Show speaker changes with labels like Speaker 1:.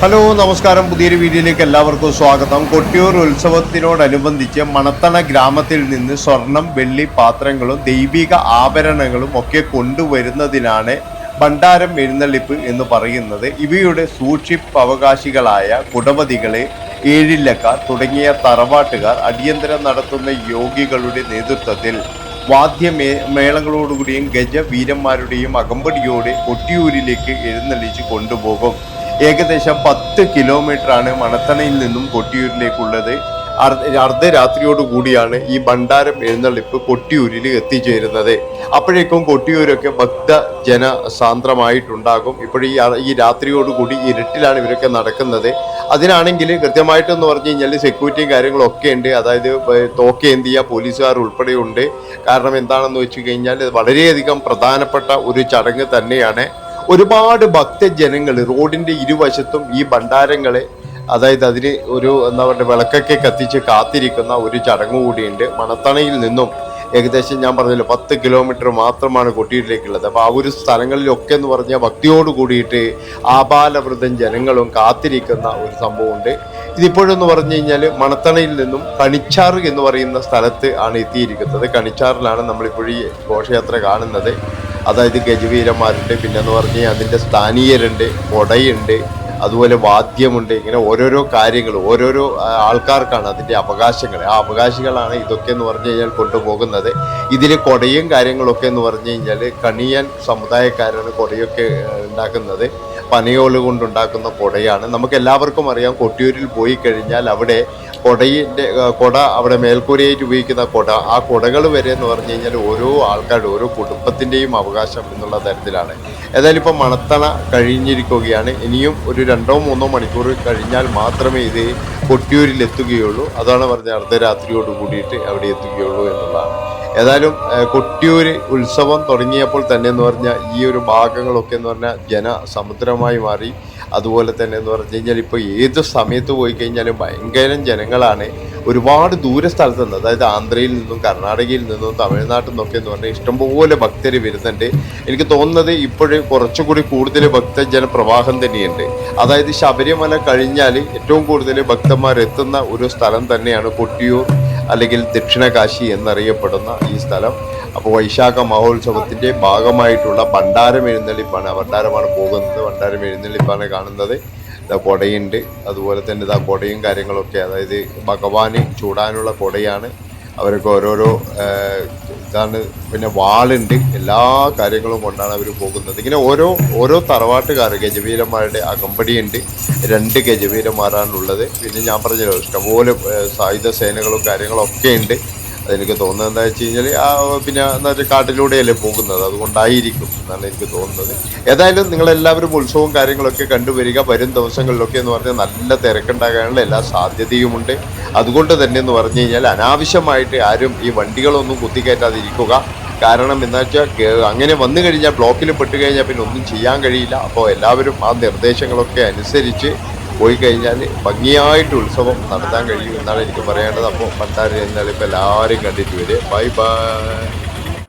Speaker 1: Hello നമസ്കാരം. പുതിയൊരു വീഡിയോയിലേക്ക് എല്ലാവർക്കും സ്വാഗതം. കൊട്ടിയൂർ ഉത്സവത്തിനോടനുബന്ധിച്ച് മണത്തണ ഗ്രാമത്തിൽ നിന്ന് സ്വർണം, വെള്ളി പാത്രങ്ങളും ദൈവിക ആഭരണങ്ങളും ഒക്കെ കൊണ്ടുവരുന്നതിനാണ് ഭണ്ഡാരം എഴുന്നള്ളിപ്പ് എന്ന് പറയുന്നത്. ഇവയുടെ സൂക്ഷിപ്പവകാശികളായ കുടവതികളെ, ഏഴില്ലക്കാർ തുടങ്ങിയ തറവാട്ടുകാർ അടിയന്തരം നടത്തുന്ന യോഗികളുടെ നേതൃത്വത്തിൽ വാദ്യമേളങ്ങളോടുകൂടിയും ഗജവീരന്മാരുടെയും അകമ്പടിയോടെ കൊട്ടിയൂരിലേക്ക് എഴുന്നള്ളിച്ച് കൊണ്ടുപോകും. ഏകദേശം 10 കിലോമീറ്ററാണ് മണത്തണയിൽ നിന്നും കൊട്ടിയൂരിലേക്കുള്ളത്. അർദ്ധരാത്രിയോട് കൂടിയാണ് ഈ ഭണ്ഡാരം എഴുന്നള്ളിപ്പ് കൊട്ടിയൂരിൽ എത്തിച്ചേരുന്നത്. അപ്പോഴേക്കും കൊട്ടിയൂരൊക്കെ ഭക്തജന സാന്ദ്രമായിട്ടുണ്ടാകും. ഈ രാത്രിയോടുകൂടി ഇരുട്ടിലാണ് ഇവരൊക്കെ നടക്കുന്നത്. അതിനാണെങ്കിൽ കൃത്യമായിട്ടെന്ന് പറഞ്ഞു കഴിഞ്ഞാൽ സെക്യൂരിറ്റിയും കാര്യങ്ങളൊക്കെ ഉണ്ട്. അതായത് തോക്കേന്തിയ പോലീസുകാർ ഉൾപ്പെടെയുണ്ട്. കാരണം എന്താണെന്ന് വെച്ച് കഴിഞ്ഞാൽ വളരെയധികം പ്രധാനപ്പെട്ട ഒരു ചടങ്ങ് തന്നെയാണ്. ഒരുപാട് ഭക്തജനങ്ങൾ റോഡിന്റെ ഇരുവശത്തും ഈ ഭണ്ഡാരങ്ങളെ, അതായത് അതിന് ഒരു എന്താ പറയുക വിളക്കൊക്കെ കത്തിച്ച് കാത്തിരിക്കുന്ന ഒരു ചടങ്ങ് കൂടിയുണ്ട്. മണത്തണയിൽ നിന്നും ഏകദേശം ഞാൻ പറഞ്ഞല്ലോ 10 കിലോമീറ്റർ മാത്രമാണ് കൊട്ടിയൂരിലേക്കുള്ളത്. അപ്പോൾ ആ ഒരു സ്ഥലങ്ങളിലൊക്കെ എന്ന് പറഞ്ഞാൽ ഭക്തിയോട് കൂടിയിട്ട് ആബാലവൃദ്ധം ജനങ്ങളും കാത്തിരിക്കുന്ന ഒരു സംഭവമുണ്ട്. ഇതിപ്പോഴെന്ന് പറഞ്ഞു കഴിഞ്ഞാൽ മണത്തണയിൽ നിന്നും കണിച്ചാറ് എന്ന് പറയുന്ന സ്ഥലത്ത് ആണ് എത്തിയിരിക്കുന്നത്. കണിച്ചാറിലാണ് നമ്മളിപ്പോഴും ഈ ഘോഷയാത്ര കാണുന്നത്. അതായത് ഗജവീരന്മാരുണ്ട്, പിന്നെന്ന് പറഞ്ഞാൽ അതിൻ്റെ സ്ഥാനീയരുണ്ട്, കൊടയുണ്ട്, അതുപോലെ വാദ്യമുണ്ട്. ഇങ്ങനെ ഓരോരോ കാര്യങ്ങൾ ഓരോരോ ആൾക്കാർക്കാണ് അതിൻ്റെ അവകാശങ്ങൾ. ആ അവകാശികളാണ് ഇതൊക്കെ എന്ന് പറഞ്ഞു കഴിഞ്ഞാൽ കൊണ്ടുപോകുന്നത്. ഇതിൽ കൊടയും കാര്യങ്ങളൊക്കെ എന്ന് പറഞ്ഞു കഴിഞ്ഞാൽ കണിയൻ സമുദായക്കാരാണ് കൊടയൊക്കെ ഉണ്ടാക്കുന്നത്. പനയോല് കൊണ്ടുണ്ടാക്കുന്ന കൊടയാണ്. നമുക്ക് എല്ലാവർക്കും അറിയാം, കൊട്ടിയൂരിൽ പോയി കഴിഞ്ഞാൽ അവിടെ കൊട അവിടെ മേൽക്കൂരയായിട്ട് ഉപയോഗിക്കുന്ന കൊട, ആ കൊടകൾ വരെ എന്ന് പറഞ്ഞു കഴിഞ്ഞാൽ ഓരോ ആൾക്കാരുടെ ഓരോ കുടുംബത്തിൻ്റെയും അവകാശം എന്നുള്ള തരത്തിലാണ്. ഏതായാലും ഇപ്പം മണത്തണ കഴിഞ്ഞിരിക്കുകയാണ്. ഇനിയും ഒരു 2-3 മണിക്കൂർ കഴിഞ്ഞാൽ മാത്രമേ ഇത് കൊട്ടിയൂരിൽ എത്തുകയുള്ളൂ. അതാണ് പറഞ്ഞത്, അർദ്ധരാത്രിയോട് കൂടിയിട്ട് അവിടെ എത്തുകയുള്ളൂ എന്നുള്ളതാണ്. ഏതായാലും കൊട്ടിയൂർ ഉത്സവം തുടങ്ങിയപ്പോൾ തന്നെ എന്ന് പറഞ്ഞാൽ ഈ ഒരു ഭാഗങ്ങളൊക്കെ എന്ന് പറഞ്ഞാൽ ജനസമുദ്രമായി മാറി. അതുപോലെ തന്നെ എന്ന് പറഞ്ഞു കഴിഞ്ഞാൽ ഇപ്പോൾ ഏത് സമയത്ത് പോയി കഴിഞ്ഞാലും ഭയങ്കരം ജനങ്ങളാണ്. ഒരുപാട് ദൂര സ്ഥലത്ത് നിന്ന്, അതായത് ആന്ധ്രയിൽ നിന്നും കർണാടകയിൽ നിന്നും തമിഴ്നാട്ടിൽ നിന്നൊക്കെ എന്ന് പറഞ്ഞാൽ ഇഷ്ടംപോലെ ഭക്തർ വരുന്നുണ്ട്. എനിക്ക് തോന്നുന്നത് ഇപ്പോഴും കുറച്ചുകൂടി കൂടുതൽ ഭക്തജന പ്രവാഹം തന്നെയുണ്ട്. അതായത് ശബരിമല കഴിഞ്ഞാൽ ഏറ്റവും കൂടുതൽ ഭക്തന്മാർ എത്തുന്ന ഒരു സ്ഥലം തന്നെയാണ് കൊട്ടിയൂർ, അല്ലെങ്കിൽ ദക്ഷിണകാശി എന്നറിയപ്പെടുന്ന ഈ സ്ഥലം. അപ്പോൾ വൈശാഖ മഹോത്സവത്തിൻ്റെ ഭാഗമായിട്ടുള്ള ഭണ്ഡാരം എഴുന്നള്ളിപ്പാണ്. ഭണ്ഡാരമാണ് പോകുന്നത്, ഭണ്ഡാരം എഴുന്നള്ളിപ്പാണ് കാണുന്നത്. ഇതാ കൊടയുണ്ട്, അതുപോലെ തന്നെ ഇതാ കൊടയും കാര്യങ്ങളൊക്കെ, അതായത് ഭഗവാന് ചൂടാനുള്ള കൊടയാണ്. അവരൊക്കെ ഓരോരോ ഇതാണ്. പിന്നെ വാളുണ്ട്, എല്ലാ കാര്യങ്ങളും കൊണ്ടാണ് അവർ പോകുന്നത്. ഇങ്ങനെ ഓരോ തറവാട്ടുകാർ ഗജവീരന്മാരുടെ അകമ്പടിയുണ്ട്. 2 ഗജവീരന്മാരാണുള്ളത്. പിന്നെ ഞാൻ പറഞ്ഞല്ലോ ഇഷ്ടംപോലെ സായുധ സേനകളും കാര്യങ്ങളൊക്കെ ഉണ്ട്. അതെനിക്ക് തോന്നുന്നത് എന്താ വെച്ച് കഴിഞ്ഞാൽ പിന്നെ എന്താ വെച്ചാൽ കാട്ടിലൂടെയല്ലേ പോകുന്നത്, അതുകൊണ്ടായിരിക്കും എന്നാണ് എനിക്ക് തോന്നുന്നത്. ഏതായാലും നിങ്ങളെല്ലാവരും ഉത്സവവും കാര്യങ്ങളൊക്കെ കണ്ടുവരിക. വരും ദിവസങ്ങളിലൊക്കെ എന്ന് പറഞ്ഞാൽ നല്ല തിരക്കുണ്ടാകാനുള്ള എല്ലാ സാധ്യതയുമുണ്ട്. അതുകൊണ്ട് തന്നെ എന്ന് പറഞ്ഞു കഴിഞ്ഞാൽ അനാവശ്യമായിട്ട് ആരും ഈ വണ്ടികളൊന്നും കുത്തിക്കയറ്റാതിരിക്കുക. കാരണം എന്താ വെച്ചാൽ അങ്ങനെ വന്നു കഴിഞ്ഞാൽ ബ്ലോക്കിൽ പെട്ട് കഴിഞ്ഞാൽ പിന്നെ ഒന്നും ചെയ്യാൻ കഴിയില്ല. അപ്പോൾ എല്ലാവരും ആ നിർദ്ദേശങ്ങളൊക്കെ അനുസരിച്ച് പോയി കഴിഞ്ഞാൽ ഭംഗിയായിട്ട് ഉത്സവം നടത്താൻ കഴിയും എന്നാണ് എനിക്ക് പറയേണ്ടത്. അപ്പോൾ ഭണ്ഡാരം എന്നാൽ ഇപ്പോൾ എല്ലാവരും കണ്ടിട്ട് വരെ. Bye bye.